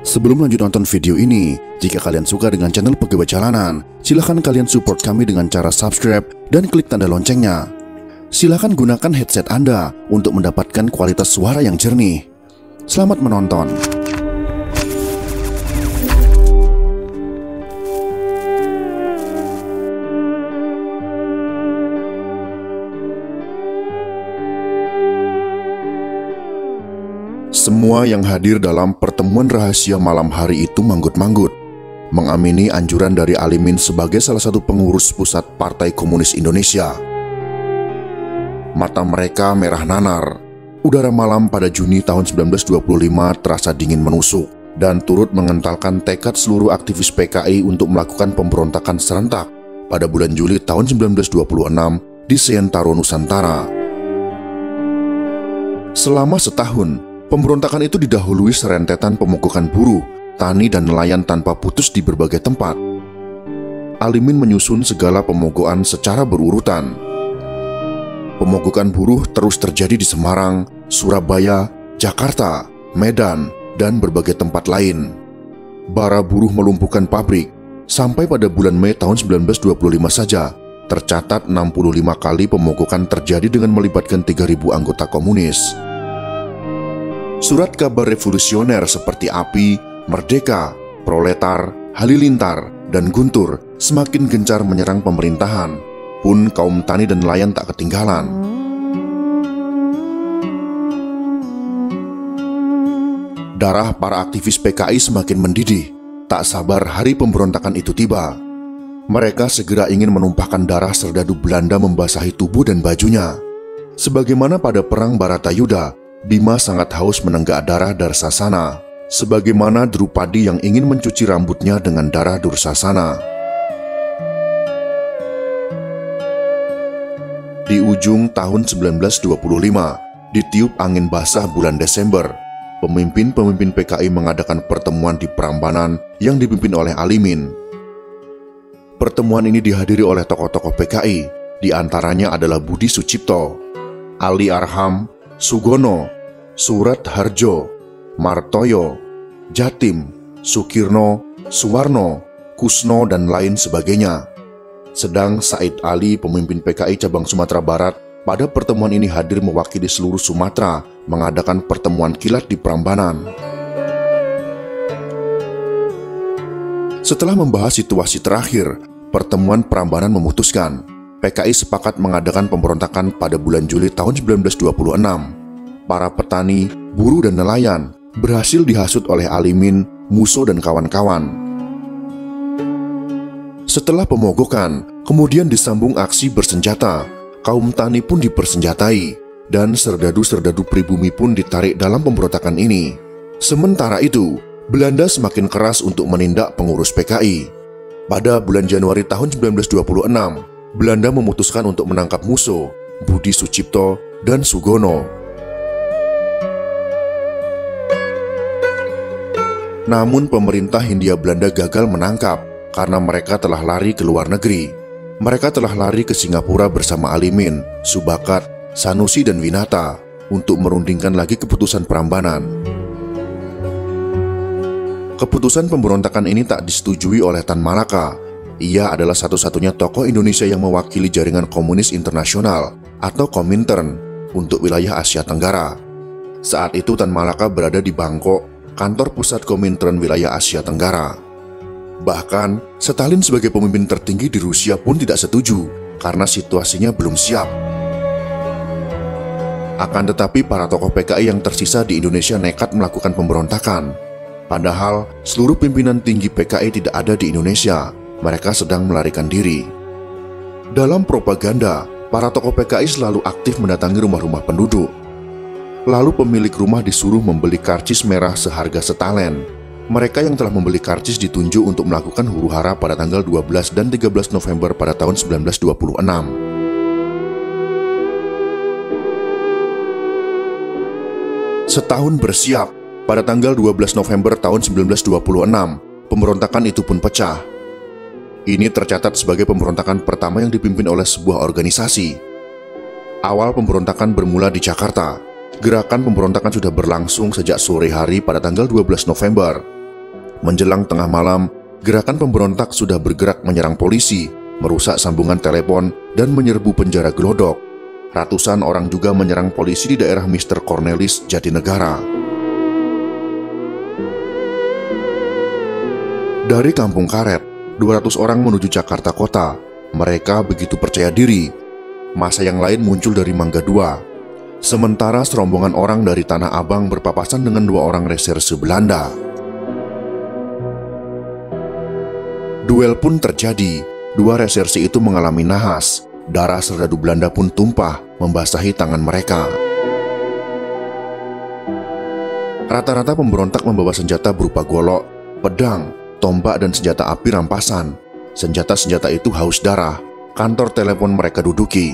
Sebelum lanjut nonton video ini, jika kalian suka dengan channel Pegawai Jalanan, silahkan kalian support kami dengan cara subscribe dan klik tanda loncengnya. Silahkan gunakan headset Anda untuk mendapatkan kualitas suara yang jernih. Selamat menonton. Semua yang hadir dalam pertemuan rahasia malam hari itu manggut-manggut, mengamini anjuran dari Alimin sebagai salah satu pengurus pusat Partai Komunis Indonesia. Mata mereka merah nanar. Udara malam pada Juni tahun 1925 terasa dingin menusuk dan turut mengentalkan tekad seluruh aktivis PKI untuk melakukan pemberontakan serentak pada bulan Juli tahun 1926 di Seantaro, Nusantara. Selama setahun, pemberontakan itu didahului serentetan pemogokan buruh, tani, dan nelayan tanpa putus di berbagai tempat. Alimin menyusun segala pemogokan secara berurutan. Pemogokan buruh terus terjadi di Semarang, Surabaya, Jakarta, Medan, dan berbagai tempat lain. Bara buruh melumpuhkan pabrik. Sampai pada bulan Mei tahun 1925 saja, tercatat 65 kali pemogokan terjadi dengan melibatkan 3.000 anggota komunis. Surat kabar revolusioner seperti Api, Merdeka, Proletar, Halilintar, dan Guntur semakin gencar menyerang pemerintahan, pun kaum tani dan nelayan tak ketinggalan. Darah para aktivis PKI semakin mendidih, tak sabar hari pemberontakan itu tiba. Mereka segera ingin menumpahkan darah serdadu Belanda membasahi tubuh dan bajunya. Sebagaimana pada Perang Baratayuda, Bima sangat haus menenggak darah Darsasana, sebagaimana Drupadi yang ingin mencuci rambutnya dengan darah Dursasana. Di ujung tahun 1925, ditiup angin basah bulan Desember, pemimpin-pemimpin PKI mengadakan pertemuan di Prambanan yang dipimpin oleh Alimin. Pertemuan ini dihadiri oleh tokoh-tokoh PKI, di antaranya adalah Budi Sucipto, Ali Arham, Sugono, Surat Harjo, Martoyo, Jatim, Sukirno, Suwarno, Kusno, dan lain sebagainya. Sedang Said Ali, pemimpin PKI cabang Sumatera Barat, pada pertemuan ini hadir mewakili seluruh Sumatera mengadakan pertemuan kilat di Prambanan. Setelah membahas situasi terakhir, pertemuan Prambanan memutuskan PKI sepakat mengadakan pemberontakan pada bulan Juli tahun 1926. Para petani, buruh, dan nelayan berhasil dihasut oleh Alimin, Musso, dan kawan-kawan. Setelah pemogokan, kemudian disambung aksi bersenjata. Kaum tani pun dipersenjatai, dan serdadu-serdadu pribumi pun ditarik dalam pemberontakan ini. Sementara itu, Belanda semakin keras untuk menindak pengurus PKI. Pada bulan Januari tahun 1926, Belanda memutuskan untuk menangkap Musso, Budi Sucipto, dan Sugono. Namun pemerintah Hindia Belanda gagal menangkap karena mereka telah lari ke luar negeri. Mereka telah lari ke Singapura bersama Alimin, Subakat, Sanusi, dan Winata untuk merundingkan lagi keputusan Prambanan. Keputusan pemberontakan ini tak disetujui oleh Tan Malaka. Ia adalah satu-satunya tokoh Indonesia yang mewakili jaringan komunis internasional atau Komintern untuk wilayah Asia Tenggara. Saat itu Tan Malaka berada di Bangkok, kantor pusat Komintern wilayah Asia Tenggara. Bahkan, Stalin sebagai pemimpin tertinggi di Rusia pun tidak setuju karena situasinya belum siap. Akan tetapi para tokoh PKI yang tersisa di Indonesia nekat melakukan pemberontakan. Padahal, seluruh pimpinan tinggi PKI tidak ada di Indonesia. Mereka sedang melarikan diri. Dalam propaganda, para tokoh PKI selalu aktif mendatangi rumah-rumah penduduk. Lalu pemilik rumah disuruh membeli karcis merah seharga setalen. Mereka yang telah membeli karcis ditunjuk untuk melakukan huru-hara pada tanggal 12 dan 13 November pada tahun 1926. Setahun bersiap, pada tanggal 12 November tahun 1926, pemberontakan itu pun pecah. Ini tercatat sebagai pemberontakan pertama yang dipimpin oleh sebuah organisasi. Awal pemberontakan bermula di Jakarta. Gerakan pemberontakan sudah berlangsung sejak sore hari pada tanggal 12 November. Menjelang tengah malam, gerakan pemberontak sudah bergerak menyerang polisi, merusak sambungan telepon, dan menyerbu penjara Glodok. Ratusan orang juga menyerang polisi di daerah Mr. Cornelis, Jatinegara. Dari Kampung Karet, 200 orang menuju Jakarta Kota. Mereka begitu percaya diri. Masa yang lain muncul dari Mangga II. Sementara serombongan orang dari Tanah Abang berpapasan dengan 2 orang reserse Belanda. Duel pun terjadi. 2 reserse itu mengalami nahas. Darah serdadu Belanda pun tumpah membasahi tangan mereka. Rata-rata pemberontak membawa senjata berupa golok, pedang, tombak, dan senjata api rampasan. Senjata-senjata itu haus darah. Kantor telepon mereka duduki.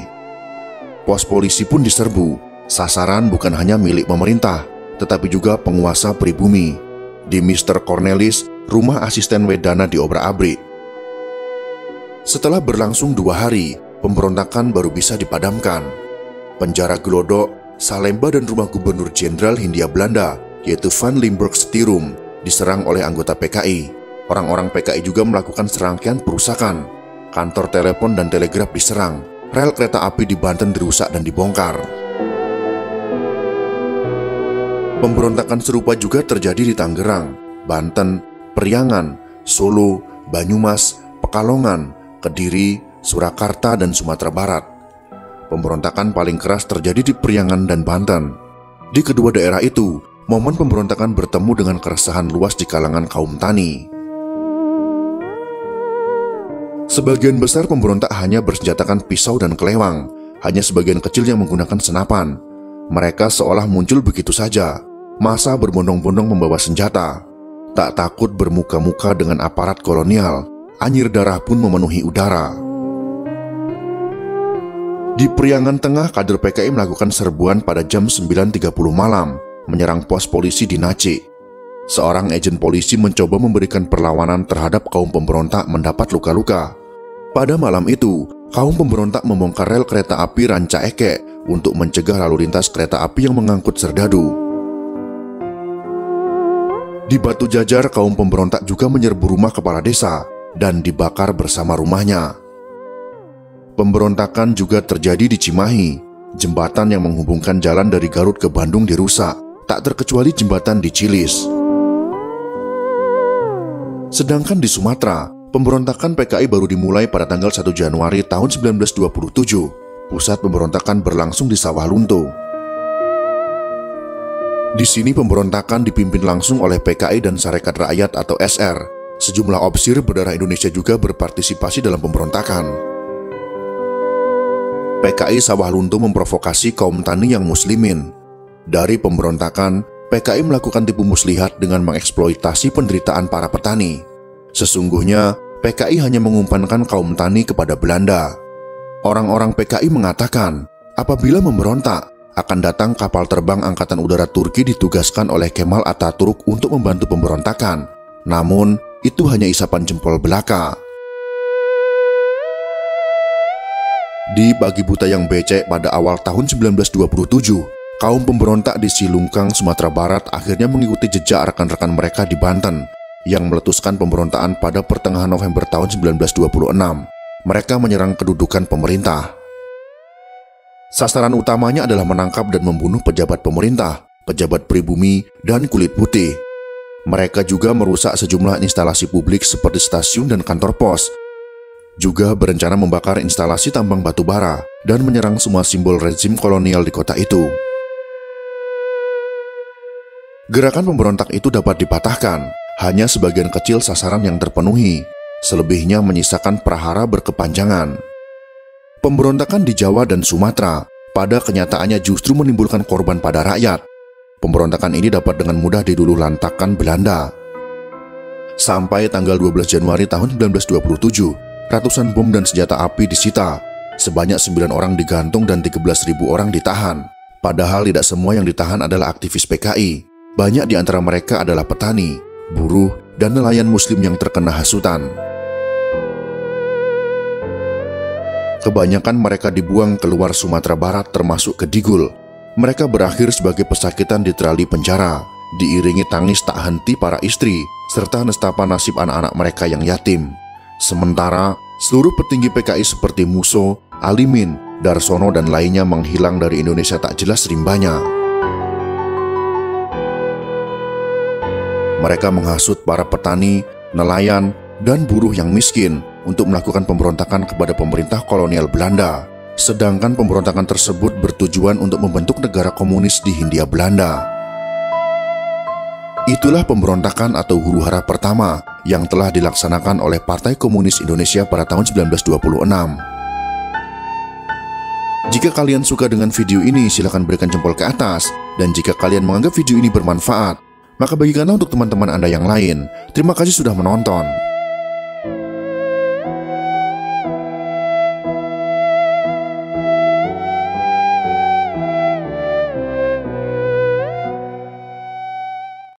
Pos polisi pun diserbu. Sasaran bukan hanya milik pemerintah, tetapi juga penguasa pribumi. Di Mr. Cornelis, rumah asisten Wedana diobrak-abrik. Setelah berlangsung 2 hari, pemberontakan baru bisa dipadamkan. Penjara Glodok, Salemba, dan rumah Gubernur Jenderal Hindia Belanda, yaitu Van Limburg Stirum, diserang oleh anggota PKI. Orang-orang PKI juga melakukan serangkaian perusakan. Kantor telepon dan telegraf diserang. Rel kereta api di Banten dirusak dan dibongkar. Pemberontakan serupa juga terjadi di Tangerang, Banten, Priangan, Solo, Banyumas, Pekalongan, Kediri, Surakarta, dan Sumatera Barat. Pemberontakan paling keras terjadi di Priangan dan Banten. Di kedua daerah itu, momen pemberontakan bertemu dengan keresahan luas di kalangan kaum tani. Sebagian besar pemberontak hanya bersenjatakan pisau dan kelewang, hanya sebagian kecil yang menggunakan senapan. Mereka seolah muncul begitu saja. Massa berbondong-bondong membawa senjata. Tak takut bermuka-muka dengan aparat kolonial, anyir darah pun memenuhi udara. Di Priangan Tengah, kader PKI melakukan serbuan pada jam 9.30 malam, menyerang pos polisi di Nacik. Seorang agen polisi mencoba memberikan perlawanan terhadap kaum pemberontak mendapat luka-luka. Pada malam itu, kaum pemberontak membongkar rel kereta api Ranca Ekek untuk mencegah lalu lintas kereta api yang mengangkut serdadu. Di Batu Jajar, kaum pemberontak juga menyerbu rumah kepala desa dan dibakar bersama rumahnya. Pemberontakan juga terjadi di Cimahi. Jembatan yang menghubungkan jalan dari Garut ke Bandung dirusak, tak terkecuali jembatan di Cilis. Sedangkan di Sumatera, pemberontakan PKI baru dimulai pada tanggal 1 Januari tahun 1927. Pusat pemberontakan berlangsung di Sawah Lunto. Di sini pemberontakan dipimpin langsung oleh PKI dan Sarekat Rakyat atau SR. Sejumlah opsir berdarah Indonesia juga berpartisipasi dalam pemberontakan. PKI Sawah Lunto memprovokasi kaum tani yang muslimin. Dari pemberontakan, PKI melakukan tipu muslihat dengan mengeksploitasi penderitaan para petani. Sesungguhnya, PKI hanya mengumpankan kaum tani kepada Belanda. Orang-orang PKI mengatakan, apabila memberontak, akan datang kapal terbang Angkatan Udara Turki ditugaskan oleh Kemal Atatürk untuk membantu pemberontakan. Namun, itu hanya isapan jempol belaka. Di Pagi Buta yang becek pada awal tahun 1927, kaum pemberontak di Silungkang, Sumatera Barat akhirnya mengikuti jejak rekan-rekan mereka di Banten yang meletuskan pemberontakan pada pertengahan November tahun 1926. Mereka menyerang kedudukan pemerintah. Sasaran utamanya adalah menangkap dan membunuh pejabat pemerintah, pejabat pribumi, dan kulit putih. Mereka juga merusak sejumlah instalasi publik seperti stasiun dan kantor pos. Juga berencana membakar instalasi tambang batu bara dan menyerang semua simbol rezim kolonial di kota itu. Gerakan pemberontak itu dapat dipatahkan, hanya sebagian kecil sasaran yang terpenuhi, selebihnya menyisakan prahara berkepanjangan. Pemberontakan di Jawa dan Sumatera pada kenyataannya justru menimbulkan korban pada rakyat. Pemberontakan ini dapat dengan mudah diluluhlantakkan Belanda. Sampai tanggal 12 Januari tahun 1927, ratusan bom dan senjata api disita. Sebanyak 9 orang digantung dan 13.000 orang ditahan. Padahal tidak semua yang ditahan adalah aktivis PKI. Banyak di antara mereka adalah petani, buruh, dan nelayan muslim yang terkena hasutan. Kebanyakan mereka dibuang keluar Sumatera Barat termasuk ke Digul. Mereka berakhir sebagai pesakitan di terali penjara. diiringi tangis tak henti para istri, serta nestapa nasib anak-anak mereka yang yatim. Sementara, seluruh petinggi PKI seperti Musso, Alimin, Darsono, dan lainnya menghilang dari Indonesia tak jelas rimbanya. Mereka menghasut para petani, nelayan, dan buruh yang miskin untuk melakukan pemberontakan kepada pemerintah kolonial Belanda. Sedangkan pemberontakan tersebut bertujuan untuk membentuk negara komunis di Hindia Belanda. Itulah pemberontakan atau huru-hara pertama yang telah dilaksanakan oleh Partai Komunis Indonesia pada tahun 1926. Jika kalian suka dengan video ini, silahkan berikan jempol ke atas. Dan jika kalian menganggap video ini bermanfaat, maka bagikanlah untuk teman-teman Anda yang lain. Terima kasih sudah menonton.